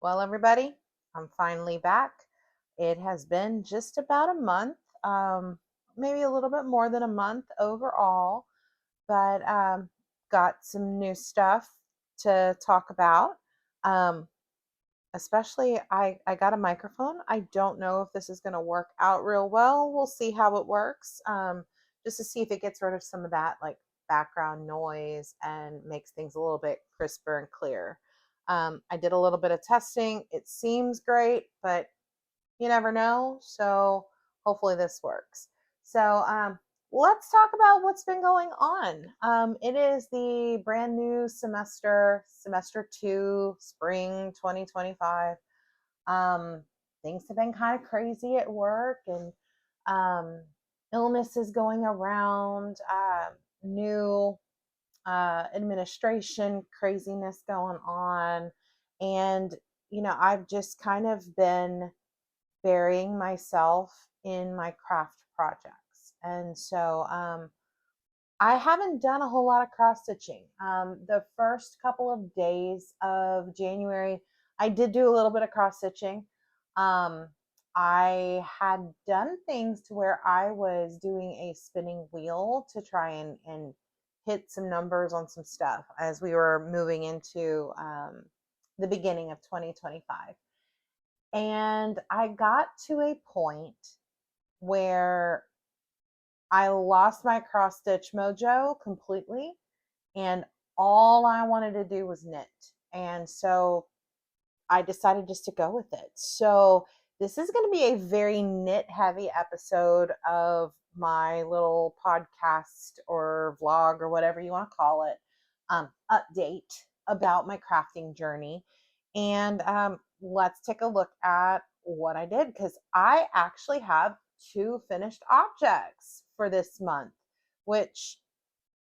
Well, everybody, I'm finally back. It has been just about a month, maybe a little bit more than a month overall, but got some new stuff to talk about. Um, Especially, I got a microphone. I don't know if this is going to work out real well. We'll see how it works, just to see if it gets rid of some of that like background noise and makes things a little bit crisper and clear. I did a little bit of testing. It seems great, but you never know. So hopefully this works. So let's talk about what's been going on. It is the brand new semester, semester two, spring 2025. Um, Things have been kind of crazy at work, and illness is going around, new administration craziness going on. And, I've just kind of been burying myself in my craft projects. And so I haven't done a whole lot of cross stitching. The first couple of days of January, I did do a little bit of cross stitching. Um, I had done things to where I was doing a spinning wheel to try and hit some numbers on some stuff as we were moving into the beginning of 2025. And I got to a point where I lost my cross stitch mojo completely, and all I wanted to do was knit. And so I decided just to go with it. So this is going to be a very knit heavy episode of my little podcast or vlog or whatever you want to call it, update about my crafting journey. And let's take a look at what I did, because I actually have two finished objects for this month, which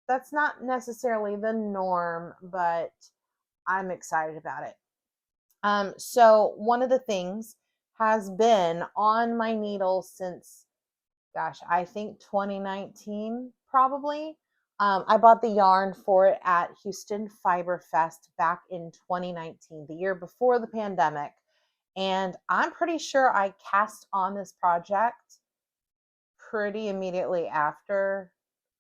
that's not necessarily the norm, but I'm excited about it. So one of the things has been on my needle since, gosh, I think 2019 probably. I bought the yarn for it at Houston Fibre Fest back in 2019, the year before the pandemic. And I'm pretty sure I cast on this project pretty immediately after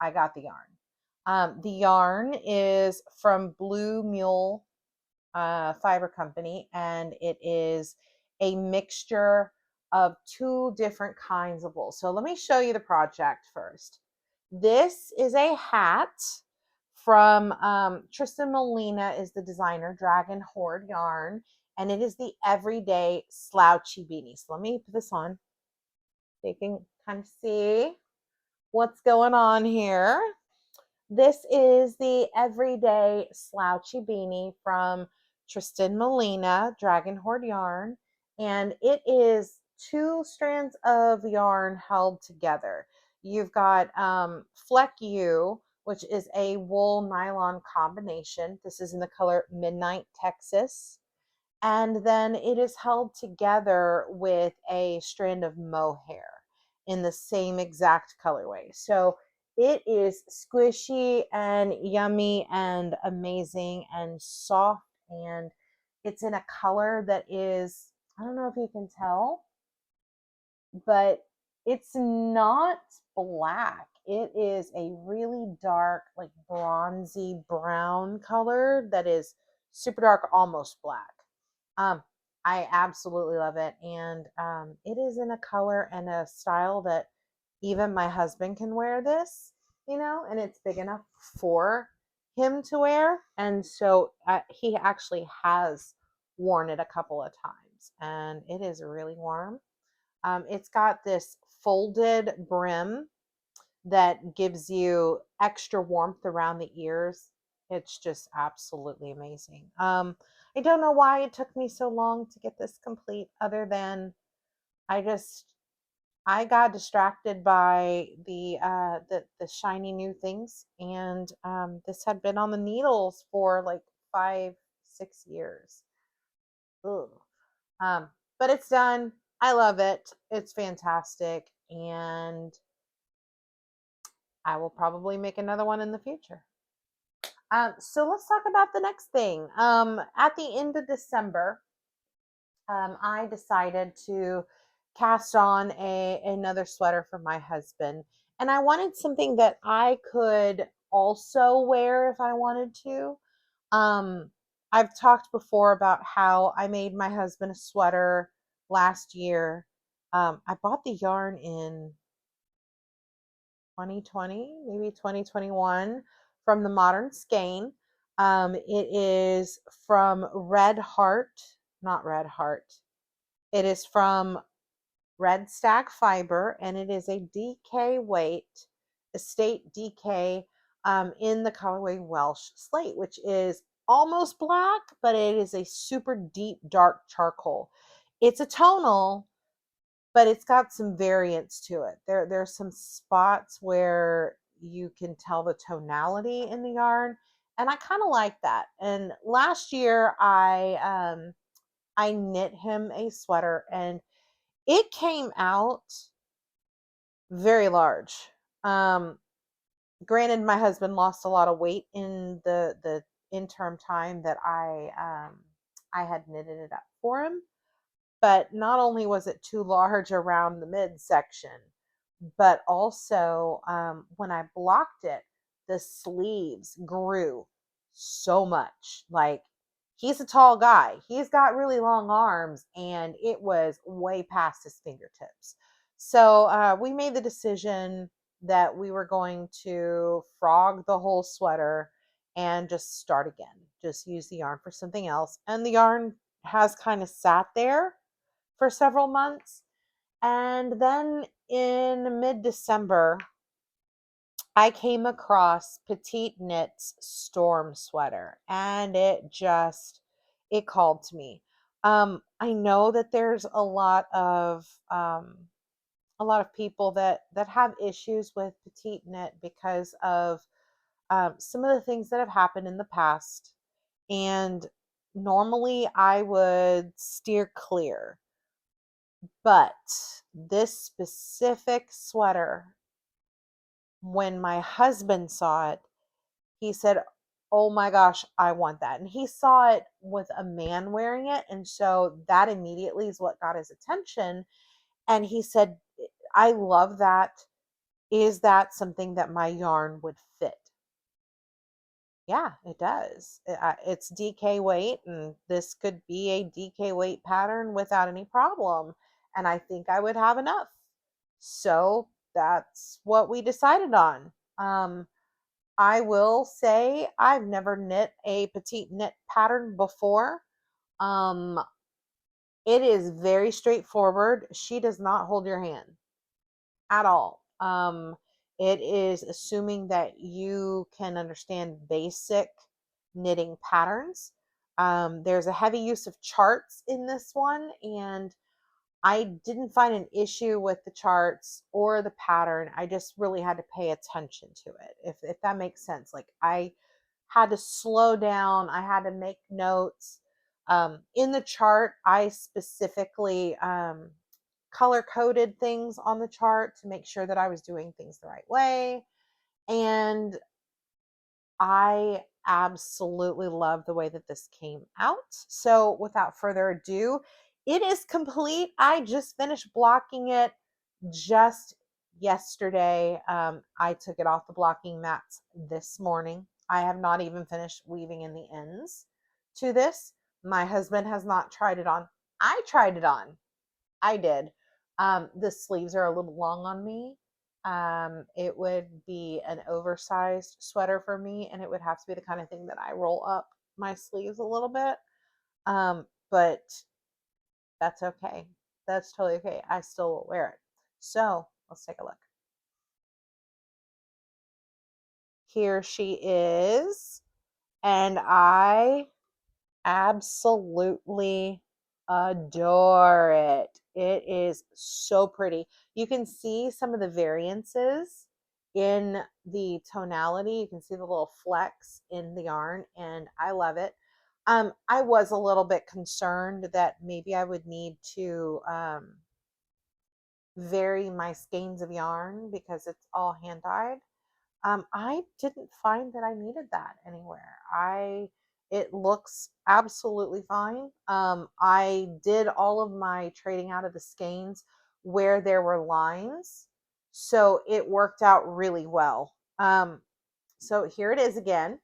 I got the yarn. The yarn is from Blue Mule Fiber Company, and it is a mixture of two different kinds of wool. So let me show you the project first. This is a hat from Trysten Molina is the designer, Dragon Horde yarn, and it is the everyday slouchy beanie. So let me put this on so you can kind of see what's going on here. This is the everyday slouchy beanie from Trysten Molina, Dragon Horde yarn, and it is two strands of yarn held together. You've got Fleck U, which is a wool nylon combination. This is in the color Midnight Texas. And then it is held together with a strand of mohair in the same exact colorway. So it is squishy and yummy and amazing and soft, and it's in a color that is, I don't know if you can tell, but it's not black. It is a really dark, like bronzy brown color that is super dark, almost black. Um, I absolutely love it. And it is in a color and a style that even my husband can wear this, and it's big enough for him to wear. And so he actually has worn it a couple of times, and it is really warm. It's got this folded brim that gives you extra warmth around the ears. It's just absolutely amazing. I don't know why it took me so long to get this complete, other than I just I got distracted by the shiny new things, and this had been on the needles for like 5, 6 years. Ugh. But it's done. I love it. It's fantastic, and I will probably make another one in the future. So let's talk about the next thing. At the end of December, I decided to cast on another sweater for my husband, and I wanted something that I could also wear if I wanted to. Um, I've talked before about how I made my husband a sweater last year. I bought the yarn in 2020, maybe 2021, from the Modern Skein. It is from Red Heart, not Red Heart. It is from Red Stag Fibre, and it is a DK weight, estate DK, in the colorway Welsh Slate, which is almost black, but it is a super deep, dark charcoal. It's a tonal, but it's got some variance to it. There's some spots where you can tell the tonality in the yarn, and I kind of like that. And last year I knit him a sweater, and it came out very large. Um, Granted, my husband lost a lot of weight in the interim time that I had knitted it up for him. But not only was it too large around the midsection, but also when I blocked it, the sleeves grew so much. Like, he's a tall guy, he's got really long arms, and it was way past his fingertips. So we made the decision that we were going to frog the whole sweater and just start again, just use the yarn for something else. And the yarn has kind of sat there for several months. And then in mid-December, I came across Petite Knit's Storm sweater, and it called to me. I know that there's a lot of people that have issues with Petite Knit because of some of the things that have happened in the past, and normally I would steer clear. But this specific sweater, when my husband saw it, he said, "Oh my gosh, I want that." And he saw it with a man wearing it. And so that immediately is what got his attention. And he said, "I love that. Is that something that my yarn would fit?" Yeah, it does. It's DK weight, and this could be a DK weight pattern without any problem. And I think I would have enough. So that's what we decided on. I will say I've never knit a petite knit pattern before. Um, it is very straightforward. She does not hold your hand at all. It is assuming that you can understand basic knitting patterns. There's a heavy use of charts in this one, and I didn't find an issue with the charts or the pattern. I just really had to pay attention to it, if that makes sense. Like, I had to slow down, I had to make notes. In the chart, I specifically color coded things on the chart to make sure that I was doing things the right way. And I absolutely love the way that this came out. So without further ado, it is complete. I just finished blocking it just yesterday. I took it off the blocking mats this morning. I have not even finished weaving in the ends to this. My husband has not tried it on. I tried it on. I did. The sleeves are a little long on me. It would be an oversized sweater for me, and it would have to be the kind of thing that I roll up my sleeves a little bit. But that's okay. That's totally okay. I still will wear it. So let's take a look. Here she is, and I absolutely adore it. It is so pretty. You can see some of the variances in the tonality. You can see the little flecks in the yarn, and I love it. I was a little bit concerned that maybe I would need to vary my skeins of yarn because it's all hand dyed. I didn't find that I needed that anywhere. It looks absolutely fine. I did all of my trading out of the skeins where there were lines, so it worked out really well. So here it is again.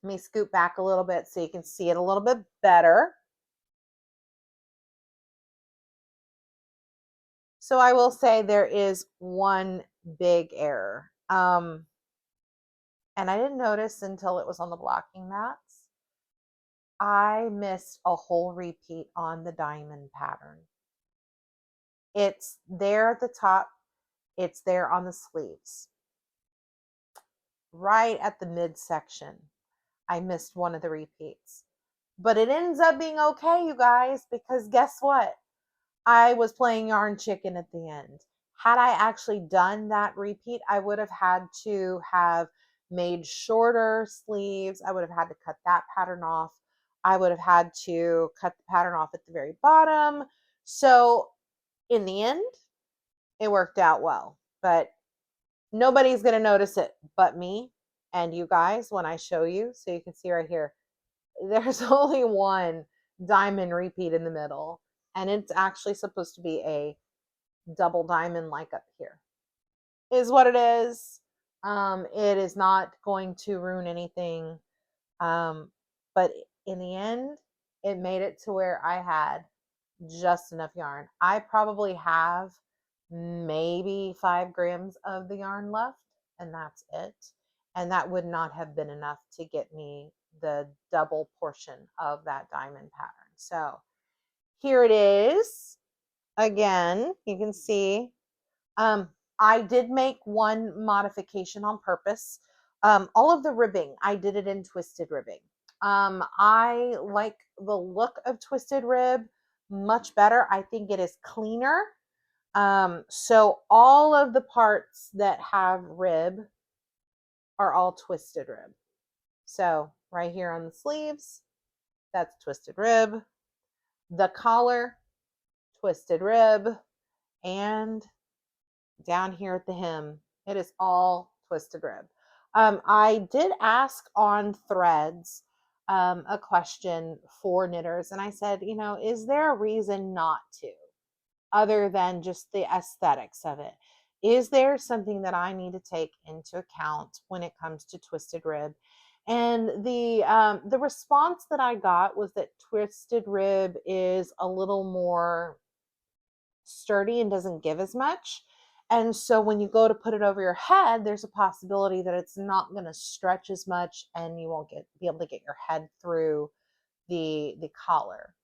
Let me scoot back a little bit so you can see it a little bit better. So I will say there is one big error. And I didn't notice until it was on the blocking mats. I missed a whole repeat on the diamond pattern. It's there at the top. It's there on the sleeves. Right at the midsection, I missed one of the repeats. But it ends up being okay, you guys, because guess what? I was playing yarn chicken at the end. Had I actually done that repeat, I would have had to have made shorter sleeves. I would have had to cut that pattern off. I would have had to cut the pattern off at the very bottom. So in the end, it worked out well, but nobody's going to notice it but me and you guys when I show you. So you can see right here, there's only one diamond repeat in the middle, and it's actually supposed to be a double diamond like up here is what it is. It is not going to ruin anything. But in the end, it made it to where I had just enough yarn. I probably have maybe 5 grams of the yarn left, and that's it. And that would not have been enough to get me the double portion of that diamond pattern. So here it is. Again, you can see I did make one modification on purpose. All of the ribbing, I did it in twisted ribbing. I like the look of twisted rib much better. I think it is cleaner. So all of the parts that have rib are all twisted rib. So right here on the sleeves, that's twisted rib. The collar, twisted rib, and down here at the hem, it is all twisted rib. I did ask on Threads a question for knitters, and I said, is there a reason not to, other than just the aesthetics of it? Is there something that I need to take into account when it comes to twisted rib? And the response that I got was that twisted rib is a little more sturdy and doesn't give as much. And so when you go to put it over your head, there's a possibility that it's not going to stretch as much and you won't be able to get your head through the collar.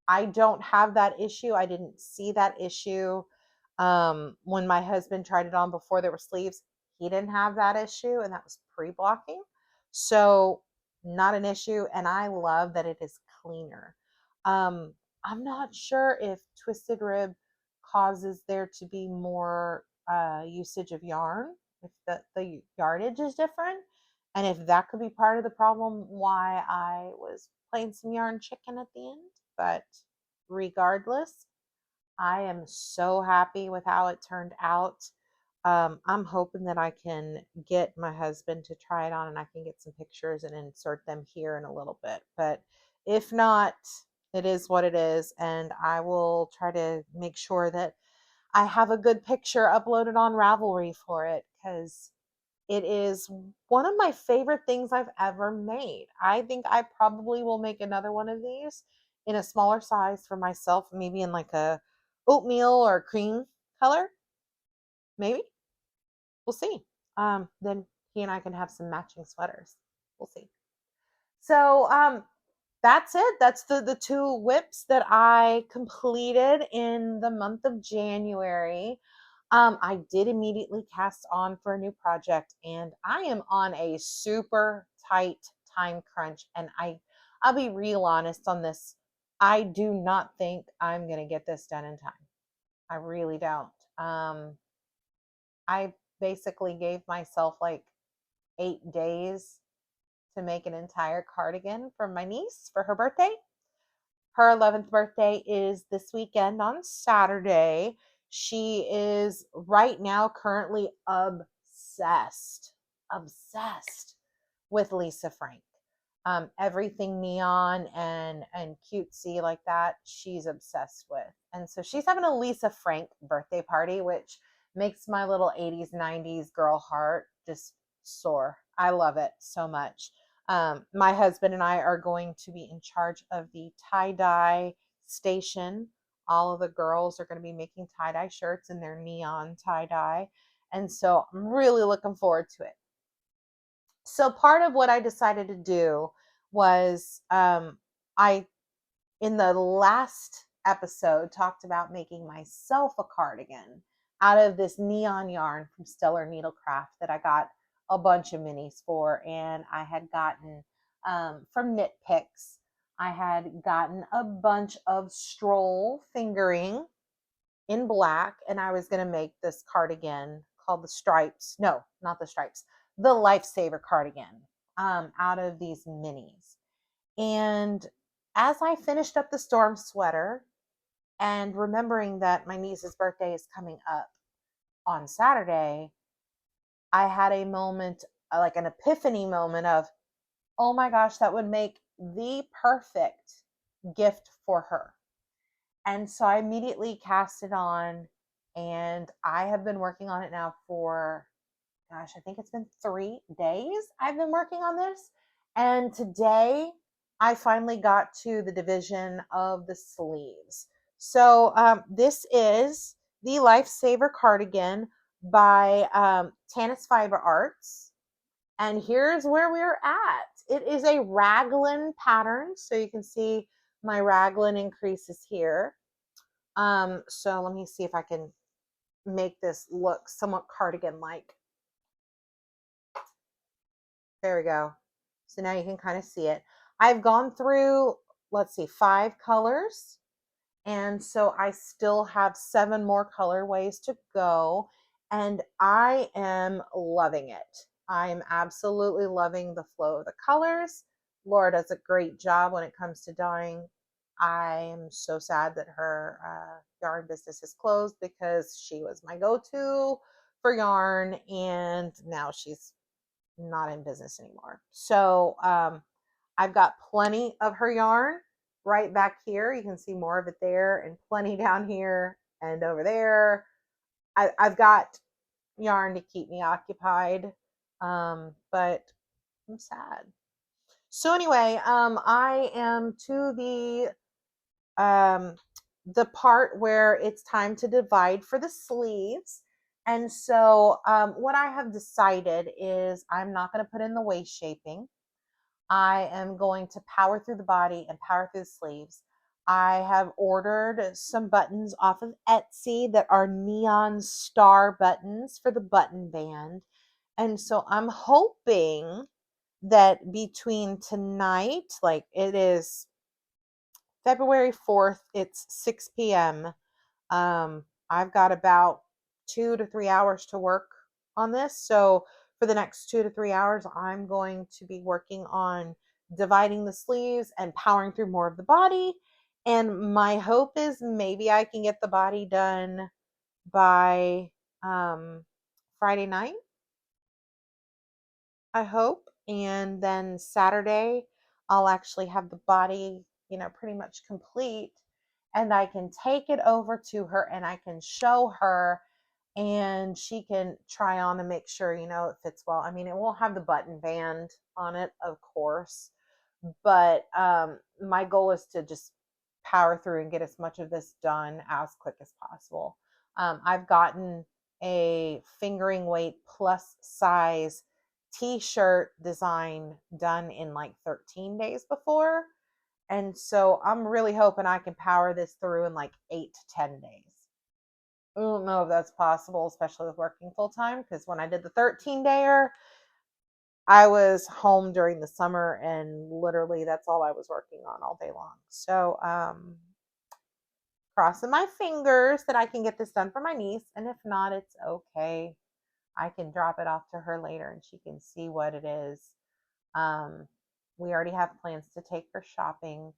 I don't have that issue. I didn't see that issue. When my husband tried it on before there were sleeves, he didn't have that issue, and that was pre-blocking. So not an issue. And I love that it is cleaner. I'm not sure if twisted rib causes there to be more usage of yarn, if the yardage is different, and if that could be part of the problem why I was playing some yarn chicken at the end. But regardless, I am so happy with how it turned out. I'm hoping that I can get my husband to try it on and I can get some pictures and insert them here in a little bit. But if not, it is what it is. And I will try to make sure that I have a good picture uploaded on Ravelry for it, because it is one of my favorite things I've ever made. I think I probably will make another one of these in a smaller size for myself, maybe in like a oatmeal or cream color. Maybe. We'll see. Then he and I can have some matching sweaters. We'll see. So that's it. That's the 2 whips that I completed in the month of January. I did immediately cast on for a new project, and I am on a super tight time crunch. And I'll be real honest on this. I do not think I'm going to get this done in time. I really don't. I basically gave myself like 8 days to make an entire cardigan for my niece for her birthday. Her 11th birthday is this weekend on Saturday. She is right now currently obsessed with Lisa Frank. Everything neon and cutesy like that, she's obsessed with. And so she's having a Lisa Frank birthday party, which makes my little 80s, 90s girl heart just soar. I love it so much. My husband and I are going to be in charge of the tie-dye station. All of the girls are going to be making tie-dye shirts in their neon tie-dye. And so I'm really looking forward to it. So part of what I decided to do was I, in the last episode, talked about making myself a cardigan out of this neon yarn from Stellar Needlecraft that I got a bunch of minis for, and I had gotten from KnitPicks. I had gotten a bunch of Stroll fingering in black, and I was going to make this cardigan called the Stripes. No, not the Stripes, the Lifesaver cardigan out of these minis. And as I finished up the storm sweater and remembering that my niece's birthday is coming up on Saturday, I had a moment, like an epiphany moment of, oh my gosh, that would make the perfect gift for her. And so I immediately cast it on, and I have been working on it now for, gosh, I think it's been 3 days I've been working on this. And today I finally got to the division of the sleeves. So this is the Lifesaver cardigan by Tanis Fibre Arts. And here's where we're at. It is a raglan pattern. So you can see my raglan increases here. So let me see if I can make this look somewhat cardigan-like. There we go. So now you can kind of see it. I've gone through, let's see, 5 colors. And so I still have 7 more colorways to go. And I am loving it. I'm absolutely loving the flow of the colors. Laura does a great job when it comes to dyeing. I'm so sad that her yarn business is closed because she was my go-to for yarn, and now she's not in business anymore. So I've got plenty of her yarn right back here. You can see more of it there, and plenty down here and over there. I've got yarn to keep me occupied, but I'm sad. So anyway, I am to the part where it's time to divide for the sleeves. And so what I have decided is I'm not going to put in the waist shaping. I am going to power through the body and power through the sleeves. I have ordered some buttons off of Etsy that are neon star buttons for the button band. And so I'm hoping that between tonight, like it is February 4th, it's 6 p.m. I've got about 2 to 3 hours to work on this. So for the next 2 to 3 hours, I'm going to be working on dividing the sleeves and powering through more of the body. And my hope is maybe I can get the body done by Friday night, I hope. And then Saturday, I'll actually have the body, pretty much complete. And I can take it over to her and I can show her, and she can try on and make sure, it fits well. I mean, it won't have the button band on it, of course. But my goal is to just power through and get as much of this done as quick as possible. I've gotten a fingering weight plus size t-shirt design done in like 13 days before. And so I'm really hoping I can power this through in like 8 to 10 days. I don't know if that's possible, especially with working full time, because when I did the 13-dayer, I was home during the summer and literally that's all I was working on all day long. So crossing my fingers that I can get this done for my niece, and if not, it's okay. I can drop it off to her later and she can see what it is. We already have plans to take her shopping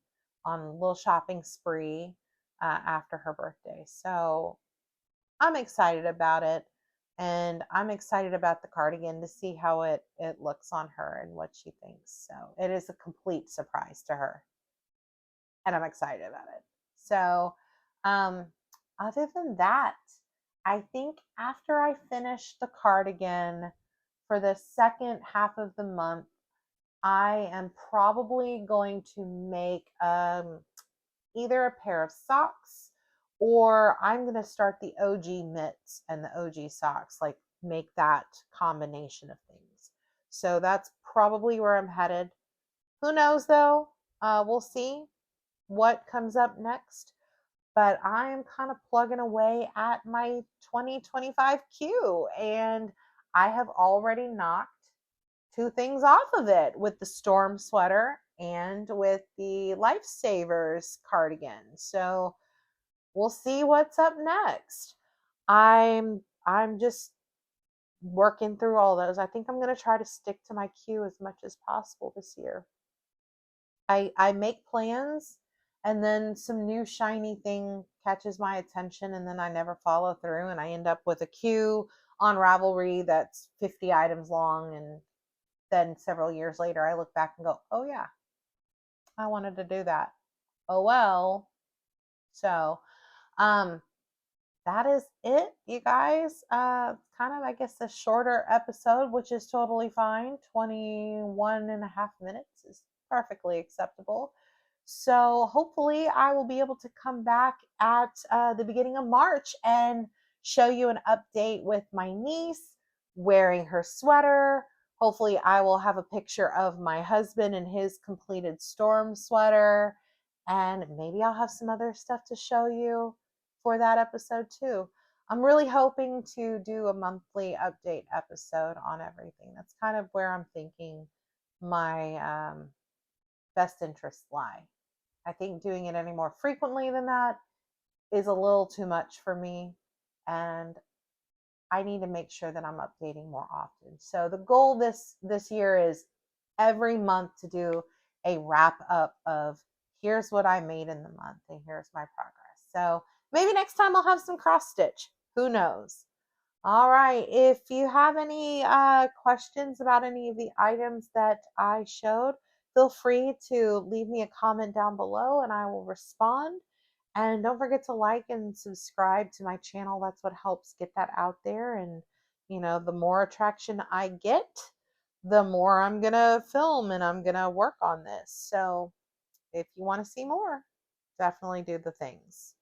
on a little shopping spree after her birthday. So I'm excited about it. And I'm excited about the cardigan to see how it looks on her and what she thinks. So it is a complete surprise to her, and I'm excited about it. So um, other than that, I think after I finish the cardigan for the second half of the month, I am probably going to make either a pair of socks, or I'm going to start the OG mitts and the OG socks, like make that combination of things. So that's probably where I'm headed. Who knows though? We'll see what comes up next. But I am kind of plugging away at my 2025 queue, and I have already knocked two things off of it with the storm sweater and with the Lifesavers cardigan. So we'll see what's up next. I'm just working through all those. I think I'm going to try to stick to my queue as much as possible this year. I make plans, and then some new shiny thing catches my attention, and then I never follow through, and I end up with a queue on Ravelry that's 50 items long, and then several years later I look back and go, oh yeah, I wanted to do that. Oh well. So um that is it, you guys. Kind of, I guess, a shorter episode, which is totally fine. 21 and a half minutes is perfectly acceptable. So hopefully I will be able to come back at the beginning of March and show you an update with my niece wearing her sweater. Hopefully I will have a picture of my husband in his completed storm sweater, and maybe I'll have some other stuff to show you for that episode too. I'm really hoping to do a monthly update episode on everything. That's kind of where I'm thinking my best interests lie. I think doing it any more frequently than that is a little too much for me, and I need to make sure that I'm updating more often. So the goal this year is every month to do a wrap up of here's what I made in the month and here's my progress. So maybe next time I'll have some cross stitch. Who knows? All right. If you have any questions about any of the items that I showed, feel free to leave me a comment down below and I will respond. And don't forget to like and subscribe to my channel. That's what helps get that out there. And, the more attraction I get, the more I'm going to film and I'm going to work on this. So if you want to see more, definitely do the things.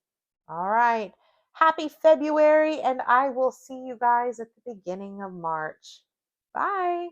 All right. Happy February, and I will see you guys at the beginning of March. Bye.